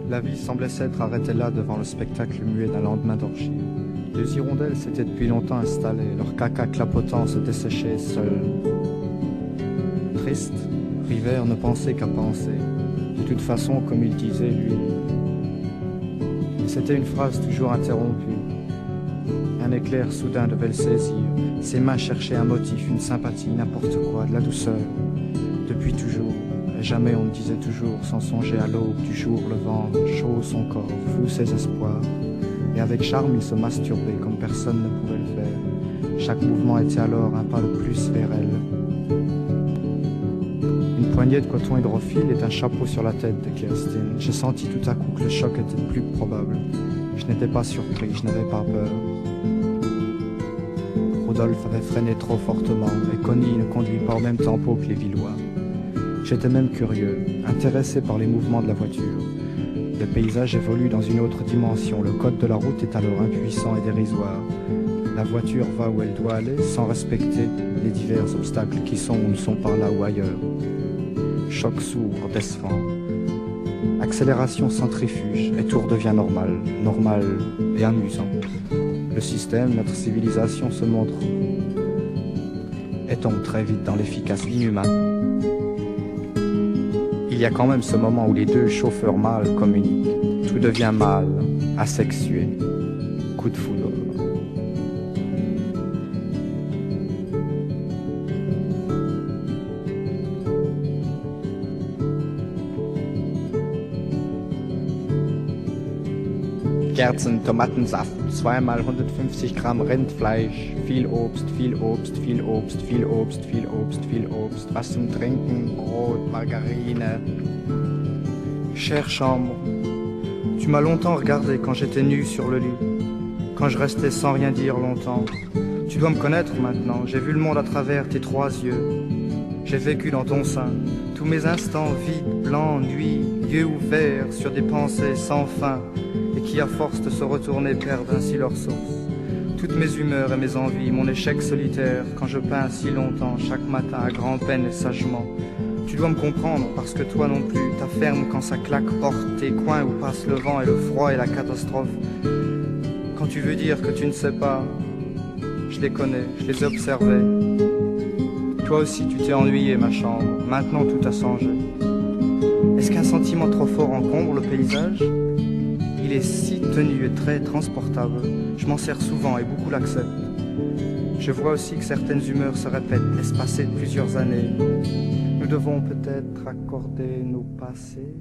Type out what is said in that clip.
La vie semblait s'être arrêtée là devant le spectacle muet d'un lendemain d'orgie. Deux hirondelles s'étaient depuis longtemps installées, leur caca clapotant se desséchait seul. Triste, River ne pensait qu'à penser. De toute façon, comme il disait, lui. C'était une phrase toujours interrompue. Un éclair soudain devait le saisir. Ses mains cherchaient un motif, une sympathie, n'importe quoi, de la douceur. Depuis toujours, et jamais on ne disait toujours, sans songer à l'aube du jour levant, chaud son corps, fou ses espoirs. Et avec charme, il se masturbait comme personne ne pouvait le faire. Chaque mouvement était alors un pas de plus vers elle. Une poignée de coton hydrophile et un chapeau sur la tête de Kerstin. J'ai senti tout à coup que le choc était plus probable. Je n'étais pas surpris, je n'avais pas peur. Rodolphe avait freiné trop fortement et Connie ne conduit pas au même tempo que les Villois. J'étais même curieux, intéressé par les mouvements de la voiture. Le paysage évolue dans une autre dimension. Le code de la route est alors impuissant et dérisoire. La voiture va où elle doit aller sans respecter les divers obstacles qui sont ou ne sont pas là ou ailleurs. Choc sourd, décevant. Accélération centrifuge et tout redevient normal, normal et amusant. Le système, notre civilisation se montre et tombe très vite dans l'efficace inhumain. Il y a quand même ce moment où les deux chauffeurs mâles communiquent. Tout devient mâle, asexué, coup de foudre. Kerzen, Tomatensaft, 2x 150 Gramm Rindfleisch, viel Obst, viel Obst, viel Obst, viel Obst, viel Obst, viel Obst, was zum Trinken, Brot, Margarine. Chère chambre, tu m'as longtemps regardé quand j'étais nu sur le lit, quand je restais sans rien dire longtemps. Tu dois me connaître maintenant, j'ai vu le monde à travers tes trois yeux. J'ai vécu dans ton sein, tous mes instants vides, blancs, nuits, yeux ouverts sur des pensées sans fin, et qui à force de se retourner perdent ainsi leur source. Toutes mes humeurs et mes envies, mon échec solitaire, quand je peins si longtemps, chaque matin à grand-peine et sagement. Tu dois me comprendre, parce que toi non plus, ta ferme quand ça claque porte tes coins où passe le vent et le froid et la catastrophe. Quand tu veux dire que tu ne sais pas, je les connais, je les ai observés. Toi aussi tu t'es ennuyé ma chambre, maintenant tout a changé. Est-ce qu'un sentiment trop fort encombre le paysage ? Il est si tenu et très transportable, je m'en sers souvent et beaucoup l'acceptent. Je vois aussi que certaines humeurs se répètent, espacées de plusieurs années. Nous devons peut-être accorder nos passés.